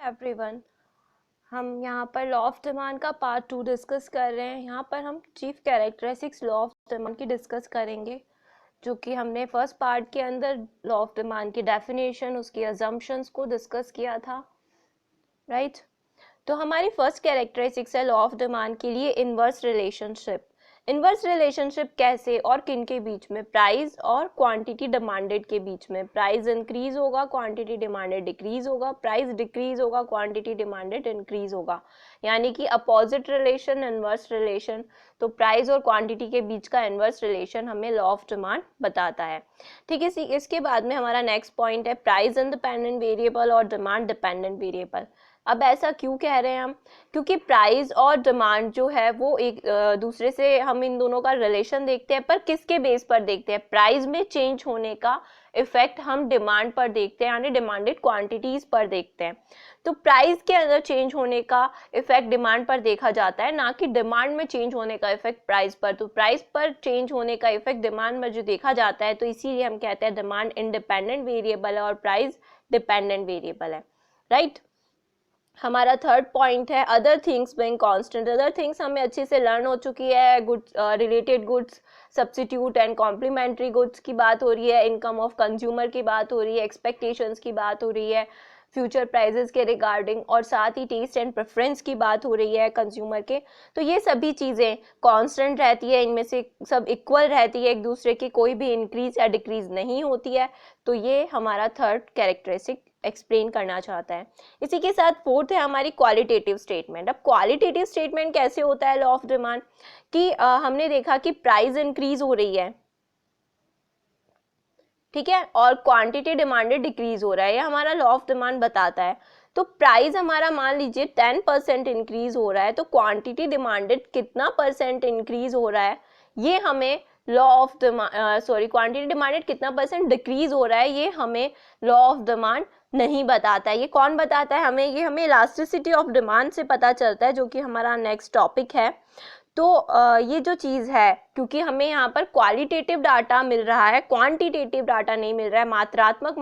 Everyone, हम यहाँ पर लॉ ऑफ डिमांड का पार्ट 2 डिस्कस कर रहे हैं। यहाँ पर हम chief characteristics law of demand की डिस्कस करेंगे, जो कि हमने फर्स्ट पार्ट के अंदर लॉ ऑफ डिमांड की डेफिनेशन, उसकी अजम्पशंस को डिस्कस किया था, राइट। तो हमारी फर्स्ट कैरेक्टरिस्टिक्स है लॉ ऑफ डिमांड के लिए इनवर्स रिलेशनशिप। इनवर्स रिलेशनशिप कैसे और किन के बीच में? प्राइस और क्वांटिटी डिमांडेड के बीच में। प्राइस इंक्रीज होगा, क्वांटिटी डिमांडेड डिक्रीज होगा, प्राइस डिक्रीज होगा, क्वांटिटी डिमांडेड इंक्रीज होगा, यानी कि अपोजिट रिलेशन, इनवर्स रिलेशन। तो प्राइस और क्वांटिटी के बीच का इनवर्स रिलेशन हमें लॉ ऑफ डिमांड बताता है। ठीक है, इसके बाद में हमारा नेक्स्ट पॉइंट है प्राइस इंडिपेंडेंट वेरिएबल और डिमांड डिपेंडेंट वेरिएबल। अब ऐसा क्यों कह रहे हैं हम? क्योंकि प्राइस और डिमांड जो है वो एक दूसरे से, हम इन दोनों का रिलेशन देखते हैं, पर किसके बेस पर देखते हैं? प्राइस में चेंज होने का इफेक्ट हम डिमांड पर देखते हैं, यानी डिमांडेड क्वांटिटीज पर देखते हैं। तो प्राइस के अंदर चेंज होने का इफेक्ट डिमांड पर देखा जाता है, ना कि डिमांड में चेंज होने का इफेक्ट प्राइस पर। तो प्राइस पर चेंज होने का इफेक्ट डिमांड में जो देखा जाता है, तो इसीलिए हम कहते हैं डिमांड इंडिपेंडेंट वेरिएबल है और प्राइस डिपेंडेंट वेरिएबल है, राइट। हमारा थर्ड पॉइंट है other things being constant. Other things हमें अच्छे से लर्न हो चुकी है। Goods, related goods, substitute and complementary goods की बात हो रही है, इनकम ऑफ कंज्यूमर की बात हो रही है, एक्सपेक्टेशंस की बात हो रही है, फ्यूचर प्राइजेस के रिगार्डिंग, और साथ ही टेस्ट एंड प्रेफरेंस की बात हो रही है कंज्यूमर के। तो ये सभी चीज़ें कांस्टेंट रहती है, इनमें से सब इक्वल रहती है एक दूसरे की, कोई भी इंक्रीज या डिक्रीज नहीं होती है। तो ये हमारा थर्ड कैरेक्टरिस्टिक एक्सप्लेन करना चाहता है। इसी के साथ फोर्थ है हमारी क्वालिटेटिव स्टेटमेंट। अब क्वालिटेटिव स्टेटमेंट कैसे होता है लॉ ऑफ डिमांड कि हमने देखा कि प्राइस इंक्रीज हो रही है, ठीक है, और क्वांटिटी डिमांडेड डिक्रीज हो रहा है, ये हमारा लॉ ऑफ डिमांड बताता है। तो प्राइस हमारा मान लीजिए 10% इंक्रीज हो रहा है, तो क्वांटिटी डिमांडेड कितना परसेंट इंक्रीज हो रहा है, ये हमें law of demand, quantity demanded कितना परसेंट डिक्रीज हो रहा है, ये हमें लॉ ऑफ डिमांड नहीं बताता है। ये कौन बताता है हमें? ये हमें इलास्टिसिटी ऑफ डिमांड से पता चलता है, जो कि हमारा नेक्स्ट टॉपिक है। तो ये जो चीज़ है, क्योंकि हमें यहाँ पर क्वालिटेटिव डाटा मिल रहा है, क्वांटिटेटिव डाटा नहीं मिल रहा है, मात्रात्मक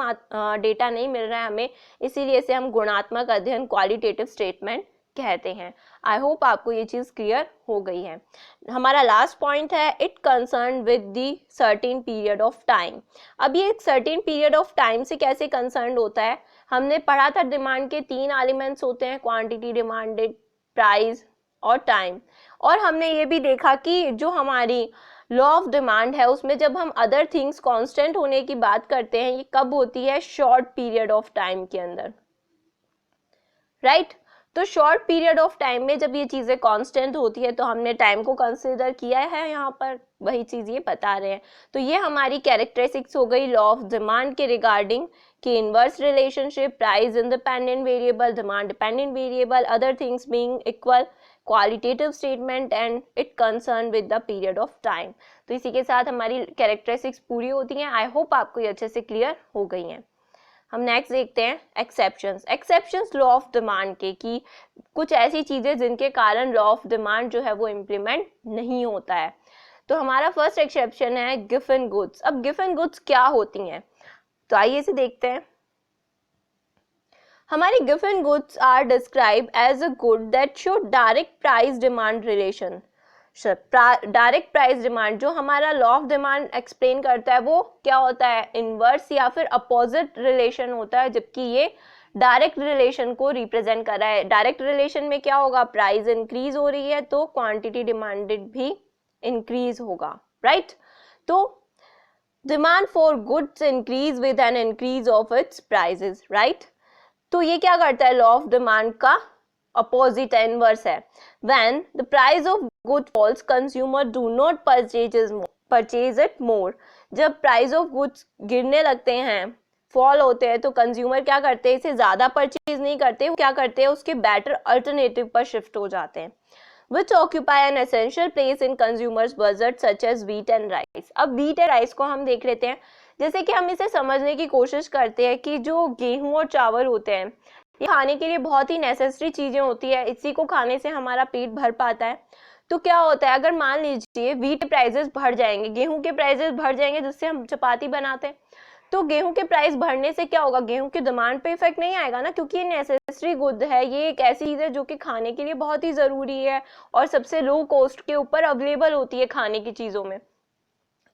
डेटा नहीं मिल रहा है हमें, इसीलिए इसे हम गुणात्मक अध्ययन क्वालिटेटिव स्टेटमेंट कहते हैं। आई होप आपको ये चीज़ क्लियर हो गई है। हमारा लास्ट पॉइंट है it concern with the certain period of time. अब ये एक सर्टेन पीरियड ऑफ टाइम से कैसे कंसर्न होता है? हमने पढ़ा था डिमांड के 3 एलिमेंट्स होते हैं, क्वांटिटी डिमांडेड, प्राइस और टाइम। और हमने ये भी देखा कि जो हमारी लॉ ऑफ डिमांड है उसमें जब हम अदर थिंग्स कांस्टेंट होने की बात करते हैं, ये कब होती है? शॉर्ट पीरियड ऑफ टाइम के अंदर, राइट। तो शॉर्ट पीरियड ऑफ टाइम में जब ये चीज़ें कांस्टेंट होती है, तो हमने टाइम को कंसिडर किया है, यहाँ पर वही चीज़ ये बता रहे हैं। तो ये हमारी कैरेक्टरिस्टिक्स हो गई लॉ ऑफ डिमांड के रिगार्डिंग कि inverse relationship, price independent variable, demand dependent variable, other things being equal, qualitative statement and it concern with the period of time. तो इसी के साथ हमारी कैरेक्टरिस्टिक्स पूरी होती हैं। आई होप आपको ये अच्छे से क्लियर हो गई हैं। हम नेक्स्ट देखते हैं exceptions. Exceptions law of demand के, कि कुछ ऐसी चीज़ें जिनके कारण लॉ ऑफ डिमांड जो है वो इम्प्लीमेंट नहीं होता है। तो हमारा फर्स्ट एक्सेप्शन है गिवन गुड्स। अब गिवन गुड्स क्या होती हैं, तो आइए इसे देखते हैं। हमारी given goods are describe as a good that show direct price demand relation. Direct price demand जो हमारा लॉ ऑफ डिमांड एक्सप्लेन करता है, वो क्या होता है? इनवर्स या फिर अपोजिट रिलेशन होता है, जबकि ये डायरेक्ट रिलेशन को रिप्रेजेंट कर रहा है। डायरेक्ट रिलेशन में क्या होगा? प्राइस इंक्रीज हो रही है तो क्वांटिटी डिमांडेड भी इंक्रीज होगा, राइट। तो demand for goods increase with an increase of its prices, right. तो ये क्या करता है? लॉ ऑफ डिमांड का अपोजिट इनवर्स है। When the price of good falls, consumer do not purchase it more. जब प्राइस ऑफ गुड्स गिरने लगते हैं, फॉल होते हैं, तो कंज्यूमर क्या करते हैं? इसे ज़्यादा परचेज नहीं करते, वो क्या करते हैं? उसके बेटर अल्टरनेटिव पर शिफ्ट हो जाते हैं। Which occupy an essential place in consumers' budget such as wheat and rice. अब wheat एंड राइस को हम देख लेते हैं। जैसे कि हम इसे समझने की कोशिश करते हैं कि जो गेहूं और चावल होते हैं, ये खाने के लिए बहुत ही नेसेसरी चीज़ें होती है, इसी को खाने से हमारा पेट भर पाता है। तो क्या होता है, अगर मान लीजिए व्हीट प्राइजेस बढ़ जाएंगे, गेहूं के प्राइजेस बढ़ जाएंगे, जिससे हम चपाती बनाते हैं, तो गेहूं के प्राइस बढ़ने से क्या होगा, गेहूं की डिमांड पे इफेक्ट नहीं आएगा ना, क्योंकि ये नेसेसरी गुड है, ये एक ऐसी चीज है जो कि खाने के लिए बहुत ही जरूरी है और सबसे लो कॉस्ट के ऊपर अवेलेबल होती है खाने की चीजों में।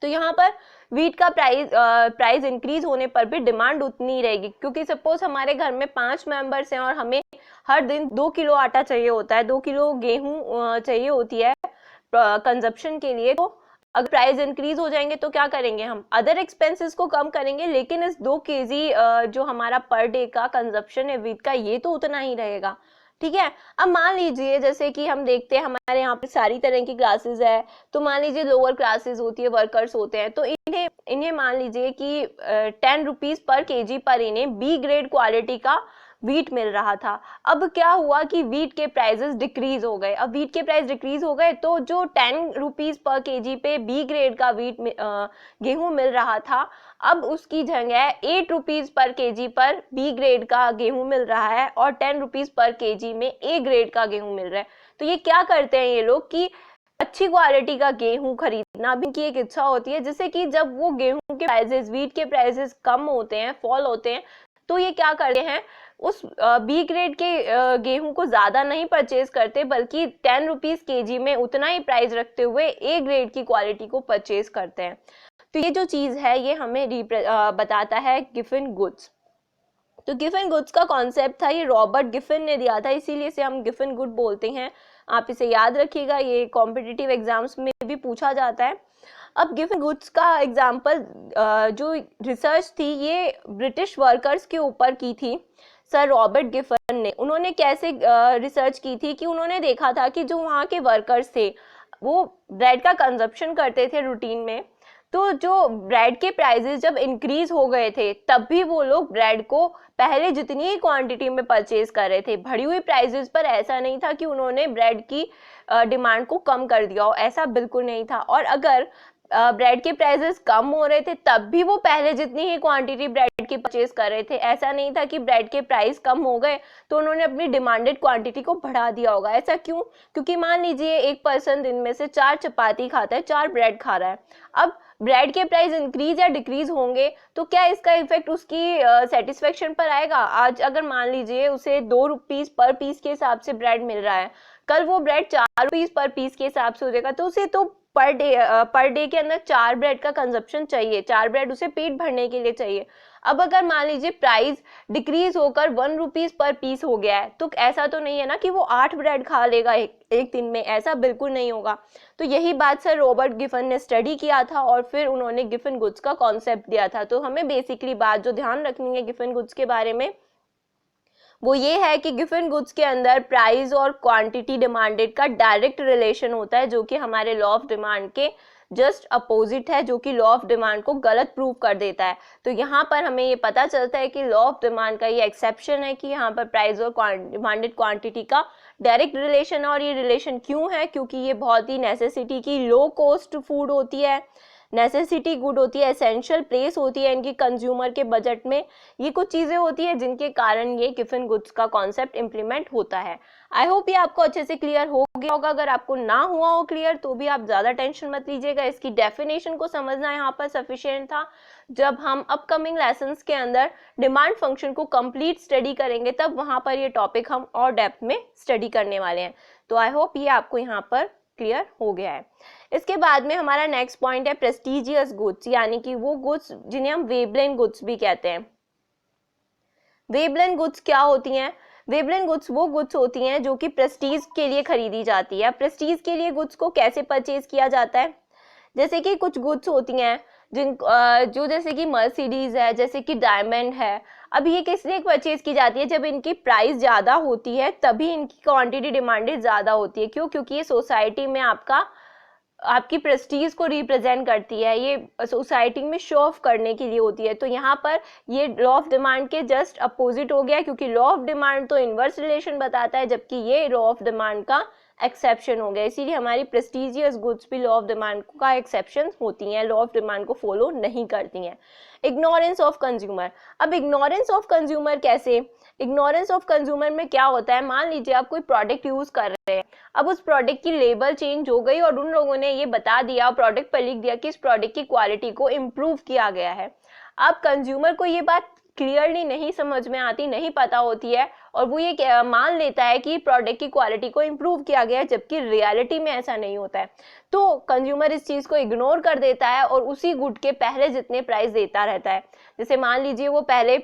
तो यहाँ पर वीट का प्राइस इंक्रीज होने पर भी डिमांड उतनी रहेगी, क्योंकि सपोज हमारे घर में 5 मेंबर्स हैं और हमें हर दिन 2 किलो आटा चाहिए होता है, 2 किलो गेहूं चाहिए होती है कंजप्शन के लिए। तो अगर प्राइस इंक्रीज हो जाएंगे तो क्या करेंगे, हम अदर एक्सपेंसेस को कम करेंगे, लेकिन इस 2 केजी जो हमारा पर डे का कंजप्शन है वीट का, ये तो उतना ही रहेगा। ठीक है। अब मान लीजिए जैसे कि हम देखते हैं हमारे यहाँ पे सारी तरह की क्लासेस है, तो मान लीजिए लोअर क्लासेस होती है, वर्कर्स होते हैं, तो इन्हें इन्हें मान लीजिए कि 10 रुपीज पर केजी पर इन्हें बी ग्रेड क्वालिटी का वीट मिल रहा था। अब क्या हुआ कि वीट के प्राइसेस डिक्रीज हो गए। अब वीट के प्राइस डिक्रीज हो गए तो जो 10 रुपीज पर केजी पे बी ग्रेड का वीट गेहूं मिल रहा था, अब उसकी जगह 8 रुपीज पर केजी पर बी ग्रेड का गेहूं मिल रहा है और 10 रुपीज पर केजी में ए ग्रेड का गेहूं मिल रहा है। तो ये क्या करते हैं ये लोग कि अच्छी क्वालिटी का गेहूं खरीदना भी की एक इच्छा होती है, जिससे कि जब वो गेहूं के प्राइसेस, वीट के प्राइसेस कम होते हैं, फॉल होते हैं, तो ये क्या करते हैं, उस बी ग्रेड के गेहूं को ज्यादा नहीं परचेज करते, बल्कि 10 रुपीज केजी में उतना ही प्राइस रखते हुए ए ग्रेड की क्वालिटी को परचेज करते हैं। तो ये जो चीज है ये हमें बताता है गिफन गुड्स। तो गिफन गुड्स का कॉन्सेप्ट था, ये रॉबर्ट गिफन ने दिया था, इसीलिए इसे हम गिफन गुड बोलते हैं। आप इसे याद रखिएगा, ये कॉम्पिटिटिव एग्जाम्स में भी पूछा जाता है। अब गिफन गुड्स का एग्जाम्पल जो रिसर्च थी ये ब्रिटिश वर्कर्स के ऊपर की थी, सर रॉबर्ट गिफन ने। उन्होंने कैसे रिसर्च की थी कि उन्होंने देखा था कि जो वहाँ के वर्कर्स थे वो ब्रेड का कंजप्शन करते थे रूटीन में, तो जो ब्रेड के प्राइसेस जब इंक्रीज हो गए थे तब भी वो लोग ब्रेड को पहले जितनी ही क्वांटिटी में परचेज कर रहे थे, बढ़ी हुई प्राइसेस पर। ऐसा नहीं था कि उन्होंने ब्रेड की डिमांड को कम कर दिया हो, ऐसा बिल्कुल नहीं था। और अगर ब्रेड के प्राइसेस कम हो रहे थे तब भी वो पहले जितनी ही क्वांटिटी ब्रेड की परचेज कर रहे थे। ऐसा नहीं था कि ब्रेड के प्राइस कम हो गए तो उन्होंने अपनी डिमांडेड क्वांटिटी को बढ़ा दिया होगा। ऐसा क्यों? क्योंकि मान लीजिए एक पर्सन दिन में से 4 चपाती खाता है, 4 ब्रेड खा रहा है। अब ब्रेड के प्राइस इंक्रीज या डिक्रीज होंगे तो क्या इसका इफेक्ट उसकी सेटिस्फेक्शन पर आएगा? आज अगर मान लीजिए उसे 2 रुपीज पर पीस के हिसाब से ब्रेड मिल रहा है, कल वो ब्रेड 4 रुपीज पर पीस के हिसाब से हो जाएगा, तो उसे तो पर डे के अंदर 4 ब्रेड का कंजप्शन चाहिए, 4 ब्रेड उसे पेट भरने के लिए चाहिए। अब अगर मान लीजिए प्राइस डिक्रीज होकर 1 रुपीज पर पीस हो गया है, तो ऐसा तो नहीं है ना कि वो 8 ब्रेड खा लेगा एक दिन में, ऐसा बिल्कुल नहीं होगा। तो यही बात सर रॉबर्ट गिफन ने स्टडी किया था और फिर उन्होंने गिफन गुड्स का कॉन्सेप्ट दिया था। तो हमें बेसिकली बात जो ध्यान रखनी है गिफन गुड्स के बारे में वो ये है कि गिफन गुड्स के अंदर प्राइस और क्वांटिटी डिमांडेड का डायरेक्ट रिलेशन होता है, जो कि हमारे लॉ ऑफ डिमांड के जस्ट अपोजिट है, जो कि लॉ ऑफ डिमांड को गलत प्रूव कर देता है। तो यहाँ पर हमें ये पता चलता है कि लॉ ऑफ डिमांड का ये एक्सेप्शन है कि यहाँ पर प्राइस और डिमांडेड क्वांटिटी का डायरेक्ट रिलेशन है। और ये रिलेशन क्यों है? क्योंकि ये बहुत ही नेसेसिटी की लो कॉस्ट फूड होती है, नेसेसिटी गुड होती है, एसेंशियल प्लेस होती है इनकी कंज्यूमर के बजट में। ये कुछ चीज़ें होती है जिनके कारण ये गिफन गुड्स का कॉन्सेप्ट इम्प्लीमेंट होता है। आई होप ये आपको अच्छे से क्लियर हो गया होगा। अगर आपको ना हुआ हो क्लियर तो भी आप ज़्यादा टेंशन मत लीजिएगा, इसकी डेफिनेशन को समझना यहाँ पर सफिशिएंट था। जब हम अपकमिंग लेसन्स के अंदर डिमांड फंक्शन को कंप्लीट स्टडी करेंगे तब वहाँ पर ये टॉपिक हम और डेप्थ में स्टडी करने वाले हैं। तो आई होप ये आपको यहाँ पर क्लियर हो गया है। इसके बाद में हमारा नेक्स्ट पॉइंट है प्रेस्टिजियस गुड्स, यानी कि वो गुड्स जिन्हें हम वेबलेन गुड्स भी कहते हैं। वेबलेन गुड्स क्या होती हैं? वेबलेन गुड्स वो गुड्स होती हैं जो कि प्रेस्टीज के लिए खरीदी जाती है। प्रेस्टीज के लिए गुड्स को कैसे परचेज किया जाता है? जैसे कि कुछ गुड्स होती हैं जो जैसे कि मर्सिडीज है, जैसे कि डायमंड है। अब ये किस लिए परचेज की जाती है? जब इनकी प्राइस ज़्यादा होती है तभी इनकी क्वांटिटी डिमांडेड ज़्यादा होती है। क्यों? क्योंकि ये सोसाइटी में आपकी प्रेस्टीज को रिप्रेजेंट करती है, ये सोसाइटी में शो ऑफ करने के लिए होती है। तो यहाँ पर ये लॉ ऑफ डिमांड के जस्ट अपोजिट हो गया, क्योंकि लॉ ऑफ डिमांड तो इनवर्स रिलेशन बताता है जबकि ये लॉ ऑफ डिमांड का एक्सेप्शन हो गया। इसीलिए हमारी प्रेस्टिजियस गुड्स भी लॉ ऑफ डिमांड का एक्सेप्शन होती हैं, लॉ ऑफ डिमांड को फॉलो नहीं करती हैं। Ignorance of consumer. अब इग्नोरेंस ऑफ कंज्यूमर कैसे? इग्नोरेंस ऑफ कंज्यूमर में क्या होता है? मान लीजिए आप कोई प्रोडक्ट यूज कर रहे हैं, अब उस प्रोडक्ट की लेबल चेंज हो गई और उन लोगों ने ये बता दिया, प्रोडक्ट पर लिख दिया कि इस प्रोडक्ट की क्वालिटी को इम्प्रूव किया गया है। अब कंज्यूमर को ये बात क्लियरली नहीं समझ में आती, नहीं पता होती है, और वो ये मान लेता है कि प्रोडक्ट की क्वालिटी को इम्प्रूव किया गया है, जबकि रियलिटी में ऐसा नहीं होता है। तो कंज्यूमर इस चीज़ को इग्नोर कर देता है और उसी गुड के पहले जितने प्राइस देता रहता है। जैसे मान लीजिए वो पहले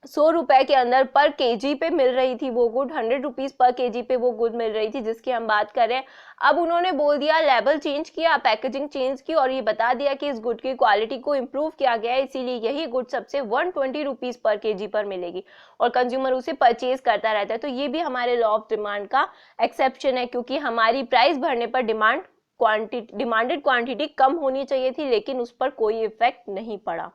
100 रुपए के अंदर पर केजी पे मिल रही थी वो गुड, 100 रुपीज़ पर केजी पे वो गुड मिल रही थी जिसकी हम बात कर रहे हैं। अब उन्होंने बोल दिया, लेबल चेंज किया, पैकेजिंग चेंज की, और ये बता दिया कि इस गुड की क्वालिटी को इम्प्रूव किया गया है, इसीलिए यही गुड सबसे 120 रुपीज़ पर केजी पर मिलेगी, और कंज्यूमर उसे परचेज करता रहता है। तो ये भी हमारे लॉ ऑफ डिमांड का एक्सेप्शन है, क्योंकि हमारी प्राइस बढ़ने पर डिमांडेड क्वांटिटी कम होनी चाहिए थी, लेकिन उस पर कोई इफेक्ट नहीं पड़ा।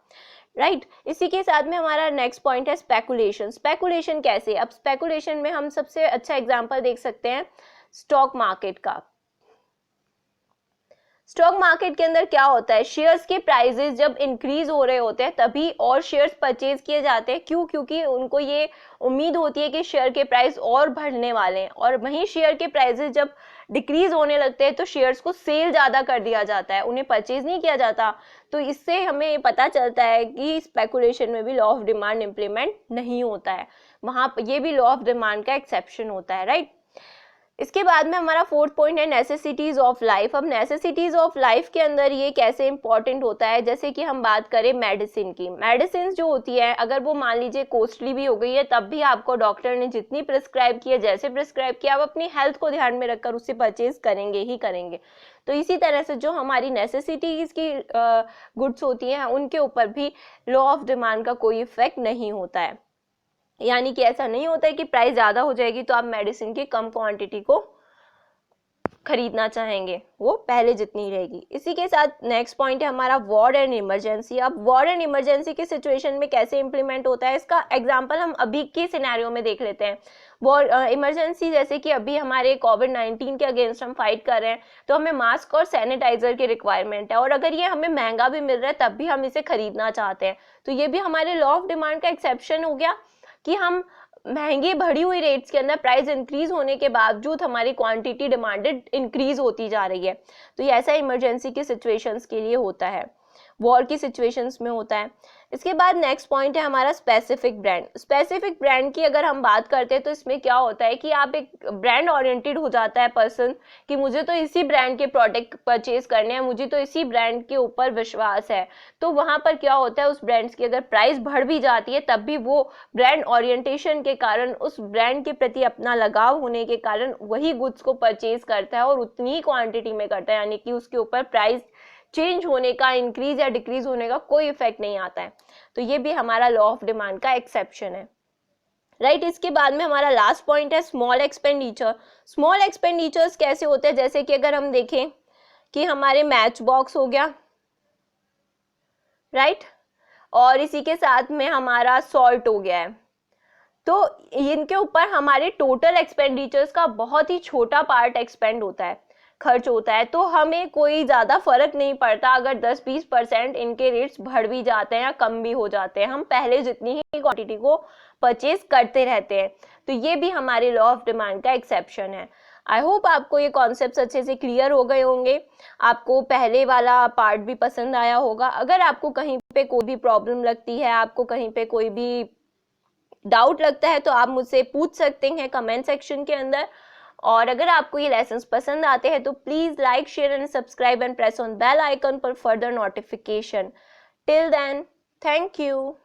राइट इसी के साथ में हमारा नेक्स्ट पॉइंट है स्पेकुलेशन। स्पेकुलेशन कैसे? अब स्पेकुलेशन में हम सबसे अच्छा एग्जांपल देख सकते हैं स्टॉक मार्केट का। स्टॉक मार्केट के अंदर क्या होता है, शेयर्स के प्राइसेस जब इंक्रीज हो रहे होते हैं तभी और शेयर्स परचेज किए जाते हैं। क्यों? क्योंकि उनको ये उम्मीद होती है कि शेयर के प्राइस और बढ़ने वाले हैं, और वहीं शेयर के प्राइसेस जब डिक्रीज होने लगते हैं तो शेयर्स को सेल ज़्यादा कर दिया जाता है, उन्हें परचेज नहीं किया जाता। तो इससे हमें पता चलता है कि स्पेकुलेशन में भी लॉ ऑफ डिमांड इम्प्लीमेंट नहीं होता है, वहाँ ये भी लॉ ऑफ डिमांड का एक्सेप्शन होता है। राइट इसके बाद में हमारा फोर्थ पॉइंट है नेसेसिटीज ऑफ लाइफ। अब नेसेसिटीज ऑफ लाइफ के अंदर ये कैसे इंपॉर्टेंट होता है, जैसे कि हम बात करें मेडिसिन की। मेडिसिन जो होती है अगर वो मान लीजिए कॉस्टली भी हो गई है, तब भी आपको डॉक्टर ने जितनी प्रिस्क्राइब की है, जैसे प्रिस्क्राइब किया, आप अपनी हेल्थ को ध्यान में रखकर उससे परचेज करेंगे ही करेंगे। तो इसी तरह से जो हमारी नेसेसिटीज की गुड्स होती हैं उनके ऊपर भी लॉ ऑफ डिमांड का कोई इफेक्ट नहीं होता है। यानी कि ऐसा नहीं होता है कि प्राइस ज़्यादा हो जाएगी तो आप मेडिसिन की कम क्वांटिटी को खरीदना चाहेंगे, वो पहले जितनी रहेगी। इसी के साथ नेक्स्ट पॉइंट है हमारा वॉर एंड इमरजेंसी। अब वॉर एंड इमरजेंसी की सिचुएशन में कैसे इंप्लीमेंट होता है, इसका एग्जांपल हम अभी के सिनेरियो में देख लेते हैं। वॉर इमरजेंसी जैसे कि अभी हमारे कोविड-19 के अगेंस्ट हम फाइट कर रहे हैं, तो हमें मास्क और सैनिटाइजर की रिक्वायरमेंट है, और अगर ये हमें महंगा भी मिल रहा है तब भी हम इसे खरीदना चाहते हैं। तो ये भी हमारे लॉ ऑफ डिमांड का एक्सेप्शन हो गया कि हम महंगी बढ़ी हुई रेट्स के अंदर प्राइस इंक्रीज होने के बावजूद हमारी क्वांटिटी डिमांडेड इंक्रीज होती जा रही है। तो ये ऐसा इमरजेंसी की सिचुएशंस के लिए होता है, वॉर की सिचुएशंस में होता है। इसके बाद नेक्स्ट पॉइंट है हमारा स्पेसिफिक ब्रांड। स्पेसिफिक ब्रांड की अगर हम बात करते हैं तो इसमें क्या होता है कि आप एक ब्रांड ओरिएंटेड हो जाता है पर्सन कि मुझे तो इसी ब्रांड के प्रोडक्ट परचेज करने हैं, मुझे तो इसी ब्रांड के ऊपर विश्वास है। तो वहाँ पर क्या होता है, उस ब्रांड्स की अगर प्राइस बढ़ भी जाती है तब भी वो ब्रांड ओरिएंटेशन के कारण, उस ब्रांड के प्रति अपना लगाव होने के कारण वही गुड्स को परचेज करता है और उतनी ही क्वांटिटी में करता है, यानी कि उसके ऊपर प्राइस चेंज होने का, इंक्रीज या डिक्रीज होने का कोई इफेक्ट नहीं आता है। तो ये भी हमारा लॉ ऑफ डिमांड का एक्सेप्शन है। राइट इसके बाद में हमारा लास्ट पॉइंट है स्मॉल एक्सपेंडिचर। स्मॉल एक्सपेंडिचर्स कैसे होते हैं, जैसे कि अगर हम देखें कि हमारे मैच बॉक्स हो गया, राइट, और इसी के साथ में हमारा सॉल्ट हो गया है, तो इनके ऊपर हमारे टोटल एक्सपेंडिचर्स का बहुत ही छोटा पार्ट एक्सपेंड होता है, खर्च होता है। तो हमें कोई ज़्यादा फर्क नहीं पड़ता अगर 10-20% इनके रेट्स बढ़ भी जाते हैं या कम भी हो जाते हैं, हम पहले जितनी ही क्वांटिटी को परचेज करते रहते हैं। तो ये भी हमारे लॉ ऑफ डिमांड का एक्सेप्शन है। आई होप आपको ये कॉन्सेप्ट्स अच्छे से क्लियर हो गए होंगे, आपको पहले वाला पार्ट भी पसंद आया होगा। अगर आपको कहीं पे कोई भी प्रॉब्लम लगती है, आपको कहीं पे कोई भी डाउट लगता है, तो आप मुझसे पूछ सकते हैं कमेंट सेक्शन के अंदर। और अगर आपको ये लेसन्स पसंद आते हैं तो please like, share and subscribe and press on bell icon for further notification. Till then, thank you.